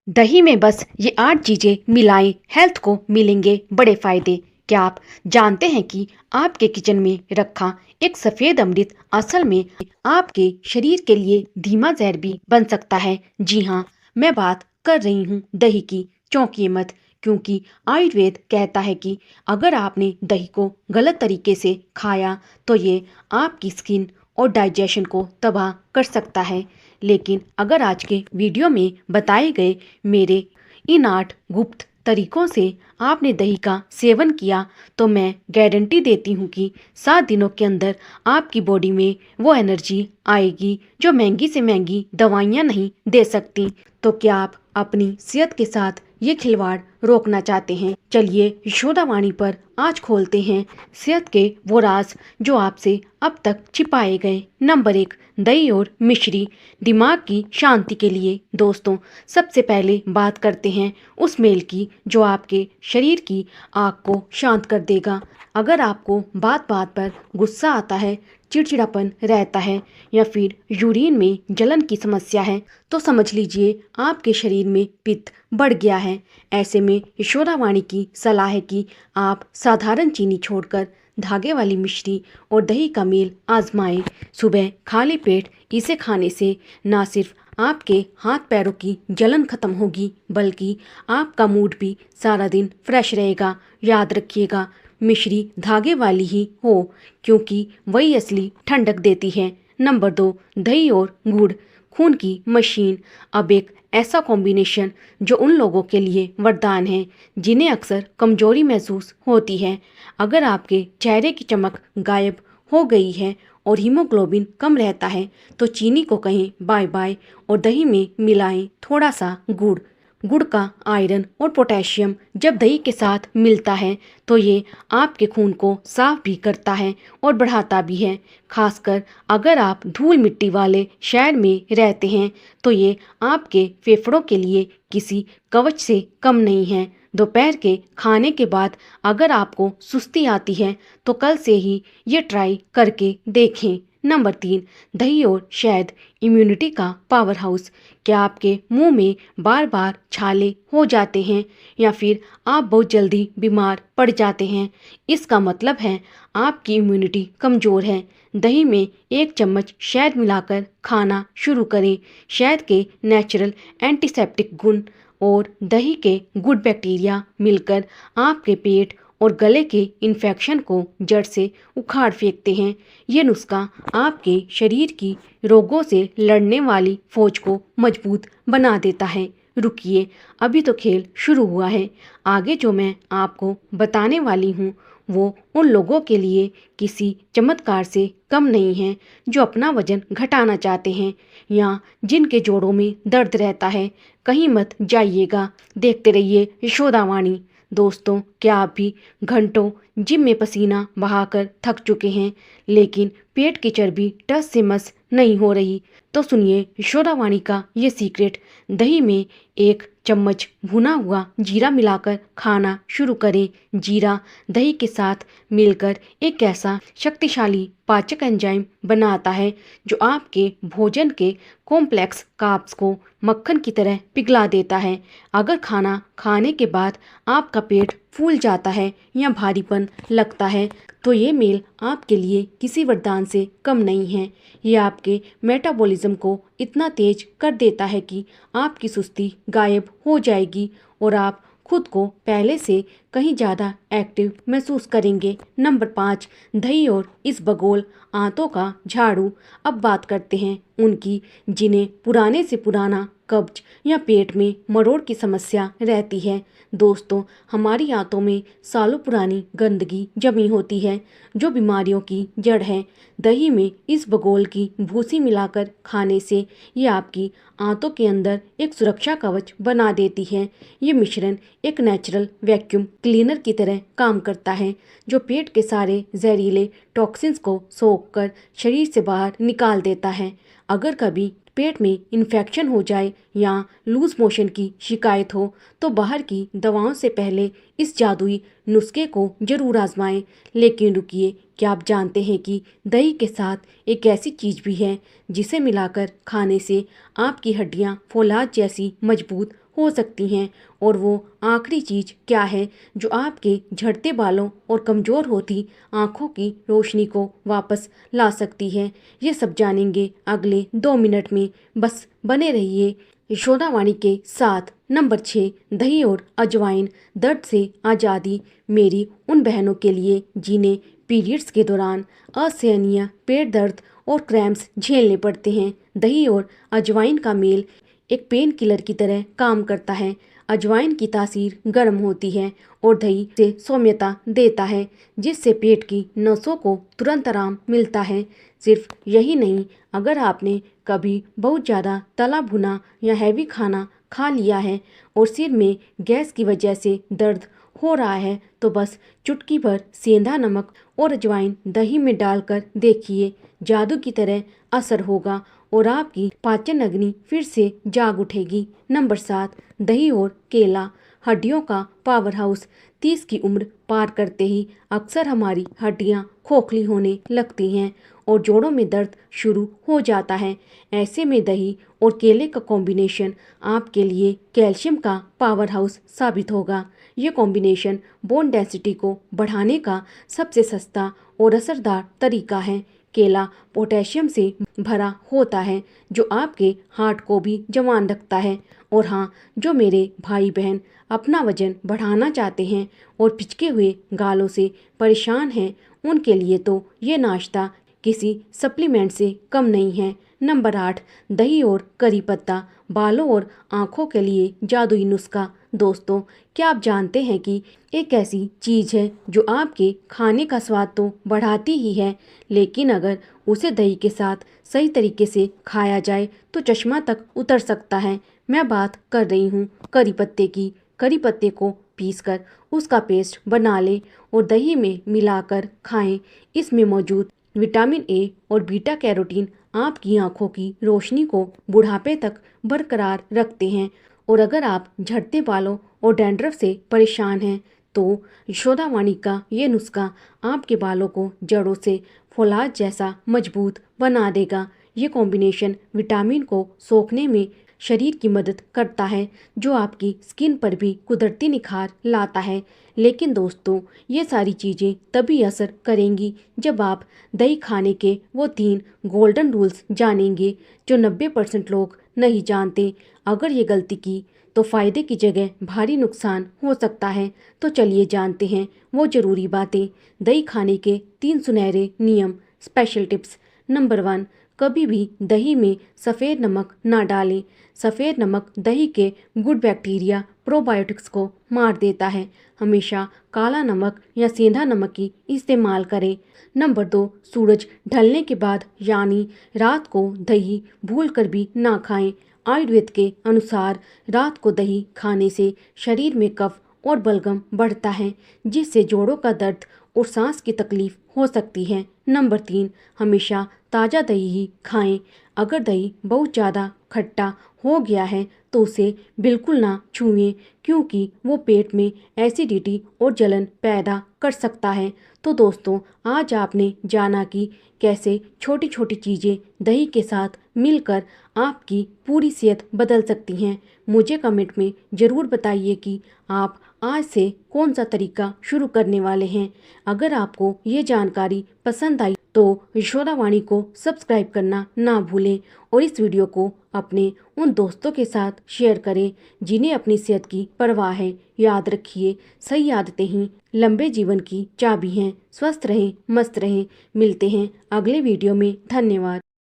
दही में बस ये 8 चीजें मिलाएं, हेल्थ को मिलेंगे बड़े फायदे। क्या आप जानते हैं कि आपके किचन में रखा एक सफेद अमृत असल में आपके शरीर के लिए धीमा जहर भी बन सकता है। जी हाँ, मैं बात कर रही हूँ दही की। चौंकिए मत, क्योंकि आयुर्वेद कहता है कि अगर आपने दही को गलत तरीके से खाया तो ये आपकी स्किन और डाइजेशन को तबाह कर सकता है। लेकिन अगर आज के वीडियो में बताए गए मेरे इन 8 गुप्त तरीकों से आपने दही का सेवन किया तो मैं गारंटी देती हूँ कि 7 दिनों के अंदर आपकी बॉडी में वो एनर्जी आएगी जो महंगी से महंगी दवाइयाँ नहीं दे सकती। तो क्या आप अपनी सेहत के साथ ये खिलवाड़ रोकना चाहते हैं? चलिए यशोदावाणी पर आज खोलते हैं सेहत के वो राज जो आपसे अब तक छिपाए गए। नंबर 1, दही और मिश्री दिमाग की शांति के लिए। दोस्तों, सबसे पहले बात करते हैं उस मेल की जो आपके शरीर की आग को शांत कर देगा। अगर आपको बात बात पर गुस्सा आता है, चिड़चिड़ापन रहता है या फिर यूरिन में जलन की समस्या है तो समझ लीजिए आपके शरीर में पित्त बढ़ गया है। ऐसे में यशोदावाणी की सलाह है कि आप साधारण चीनी छोड़कर धागे वाली मिश्री और दही का मेल आजमाएं। सुबह खाली पेट इसे खाने से ना सिर्फ आपके हाथ पैरों की जलन खत्म होगी बल्कि आपका मूड भी सारा दिन फ्रेश रहेगा। याद रखिएगा, मिश्री धागे वाली ही हो क्योंकि वही असली ठंडक देती है। नंबर 2, दही और गुड़ खून की मशीन। अब एक ऐसा कॉम्बिनेशन जो उन लोगों के लिए वरदान है जिन्हें अक्सर कमजोरी महसूस होती है। अगर आपके चेहरे की चमक गायब हो गई है और हीमोग्लोबिन कम रहता है तो चीनी को कहें बाय बाय और दही में मिलाएं थोड़ा सा गुड़। गुड़ का आयरन और पोटेशियम जब दही के साथ मिलता है तो ये आपके खून को साफ भी करता है और बढ़ाता भी है। खासकर अगर आप धूल मिट्टी वाले शहर में रहते हैं तो ये आपके फेफड़ों के लिए किसी कवच से कम नहीं है। दोपहर के खाने के बाद अगर आपको सुस्ती आती है तो कल से ही ये ट्राई करके देखें। नंबर 3, दही और शहद इम्यूनिटी का पावर हाउस। क्या आपके मुंह में बार बार छाले हो जाते हैं या फिर आप बहुत जल्दी बीमार पड़ जाते हैं? इसका मतलब है आपकी इम्यूनिटी कमज़ोर है। दही में 1 चम्मच शहद मिलाकर खाना शुरू करें। शहद के नेचुरल एंटीसेप्टिक गुण और दही के गुड बैक्टीरिया मिलकर आपके पेट और गले के इन्फेक्शन को जड़ से उखाड़ फेंकते हैं। ये नुस्खा आपके शरीर की रोगों से लड़ने वाली फौज को मजबूत बना देता है। रुकिए, अभी तो खेल शुरू हुआ है। आगे जो मैं आपको बताने वाली हूँ वो उन लोगों के लिए किसी चमत्कार से कम नहीं है जो अपना वजन घटाना चाहते हैं या जिनके जोड़ों में दर्द रहता है। कहीं मत जाइएगा, देखते रहिए यशोदावाणी। दोस्तों, क्या आप भी घंटों जिम में पसीना बहाकर थक चुके हैं लेकिन पेट की चर्बी टस से मस नहीं हो रही? तो सुनिए यशोदावाणी का ये सीक्रेट। दही में 1 चम्मच भुना हुआ जीरा मिलाकर खाना शुरू करें। जीरा दही के साथ मिलकर एक ऐसा शक्तिशाली पाचक एंजाइम बनाता है जो आपके भोजन के कॉम्प्लेक्स कार्ब्स को मक्खन की तरह पिघला देता है। अगर खाना खाने के बाद आपका पेट फूल जाता है या भारीपन लगता है तो ये मेल आपके लिए किसी वरदान से कम नहीं है। ये आपके मेटाबॉलिज्म को इतना तेज कर देता है कि आपकी सुस्ती गायब हो जाएगी और आप खुद को पहले से कहीं ज़्यादा एक्टिव महसूस करेंगे। नंबर 5, दही और इसबगोल आंतों का झाड़ू। अब बात करते हैं उनकी जिन्हें पुराने से पुराना कब्ज या पेट में मरोड़ की समस्या रहती है। दोस्तों, हमारी आंतों में सालों पुरानी गंदगी जमी होती है जो बीमारियों की जड़ है। दही में इसबगोल की भूसी मिलाकर खाने से ये आपकी आंतों के अंदर एक सुरक्षा कवच बना देती है। ये मिश्रण एक नेचुरल वैक्यूम क्लीनर की तरह काम करता है जो पेट के सारे जहरीले टॉक्सिन्स को सोख कर शरीर से बाहर निकाल देता है। अगर कभी पेट में इन्फेक्शन हो जाए या लूज मोशन की शिकायत हो तो बाहर की दवाओं से पहले इस जादुई नुस्खे को जरूर आजमाएं। लेकिन रुकिए, क्या आप जानते हैं कि दही के साथ एक ऐसी चीज़ भी है जिसे मिलाकर खाने से आपकी हड्डियां फौलाद जैसी मजबूत हो सकती हैं। और वो आखिरी चीज़ क्या है जो आपके झड़ते बालों और कमज़ोर होती आँखों की रोशनी को वापस ला सकती है, ये सब जानेंगे अगले 2 मिनट में। बस बने रहिए यशोदावाणी के साथ। नंबर 6, दही और अजवाइन। दर्द से आज़ादी। मेरी उन बहनों के लिए जिन्हें पीरियड्स के दौरान असहनीय पेट दर्द और क्रैम्प्स झेलने पड़ते हैं। दही और अजवाइन का मेल एक पेन किलर की तरह काम करता है। अजवाइन की तासीर गर्म होती है और दही से सौम्यता देता है, जिससे पेट की नसों को तुरंत आराम मिलता है। सिर्फ यही नहीं, अगर आपने कभी बहुत ज़्यादा तला भुना या हैवी खाना खा लिया है और सिर में गैस की वजह से दर्द हो रहा है, तो बस चुटकी भर सेंधा नमक और अजवाइन दही में डालकर देखिए, जादू की तरह असर होगा और आपकी पाचन अग्नि फिर से जाग उठेगी। नंबर 7, दही और केला। हड्डियों का पावर हाउस। 30 की उम्र पार करते ही अक्सर हमारी हड्डियां खोखली होने लगती हैं और जोड़ों में दर्द शुरू हो जाता है। ऐसे में दही और केले का कॉम्बिनेशन आपके लिए कैल्शियम का पावर हाउस साबित होगा। ये कॉम्बिनेशन बोन डेंसिटी को बढ़ाने का सबसे सस्ता और असरदार तरीका है। केला पोटेशियम से भरा होता है, जो आपके हार्ट को भी जवान रखता है। और हाँ, जो मेरे भाई बहन अपना वजन बढ़ाना चाहते हैं और पिचके हुए गालों से परेशान हैं, उनके लिए तो ये नाश्ता किसी सप्लीमेंट से कम नहीं है। नंबर 8, दही और करी पत्ता। बालों और आँखों के लिए जादुई नुस्खा। दोस्तों, क्या आप जानते हैं कि एक ऐसी चीज़ है जो आपके खाने का स्वाद तो बढ़ाती ही है, लेकिन अगर उसे दही के साथ सही तरीके से खाया जाए तो चश्मा तक उतर सकता है। मैं बात कर रही हूँ करी पत्ते की। करी पत्ते को पीसकर उसका पेस्ट बना लें और दही में मिलाकर खाएं। इसमें मौजूद विटामिन ए और बीटा कैरोटीन आपकी आंखों की रोशनी को बुढ़ापे तक बरकरार रखते हैं। और अगर आप झड़ते बालों और डैंड्रफ से परेशान हैं, तो यशोदावाणी का ये नुस्खा आपके बालों को जड़ों से फौलाद जैसा मजबूत बना देगा। ये कॉम्बिनेशन विटामिन को सोखने में शरीर की मदद करता है, जो आपकी स्किन पर भी कुदरती निखार लाता है। लेकिन दोस्तों, ये सारी चीज़ें तभी असर करेंगी जब आप दही खाने के वो 3 गोल्डन रूल्स जानेंगे, जो 90% लोग नहीं जानते। अगर ये गलती की तो फ़ायदे की जगह भारी नुकसान हो सकता है। तो चलिए जानते हैं वो ज़रूरी बातें। दही खाने के 3 सुनहरे नियम, स्पेशल टिप्स। नंबर 1, कभी भी दही में सफ़ेद नमक ना डालें। सफ़ेद नमक दही के गुड बैक्टीरिया प्रोबायोटिक्स को मार देता है। हमेशा काला नमक या सेंधा नमक की इस्तेमाल करें। नंबर 2, सूरज ढलने के बाद यानी रात को दही भूलकर भी ना खाएं। आयुर्वेद के अनुसार रात को दही खाने से शरीर में कफ और बलगम बढ़ता है, जिससे जोड़ों का दर्द और सांस की तकलीफ हो सकती है। नंबर 3, हमेशा ताज़ा दही ही खाएं। अगर दही बहुत ज़्यादा खट्टा हो गया है तो उसे बिल्कुल ना छुएं, क्योंकि वो पेट में एसिडिटी और जलन पैदा कर सकता है। तो दोस्तों, आज आपने जाना कि कैसे छोटी छोटी चीज़ें दही के साथ मिलकर आपकी पूरी सेहत बदल सकती हैं। मुझे कमेंट में ज़रूर बताइए कि आप आज से कौन सा तरीका शुरू करने वाले हैं। अगर आपको ये जानकारी पसंद आई तो यशोदावाणी को सब्सक्राइब करना ना भूलें और इस वीडियो को अपने उन दोस्तों के साथ शेयर करें जिन्हें अपनी सेहत की परवाह है। याद रखिए, सही आदतें ही लंबे जीवन की चाबी हैं। स्वस्थ रहें, मस्त रहें। मिलते हैं अगले वीडियो में। धन्यवाद।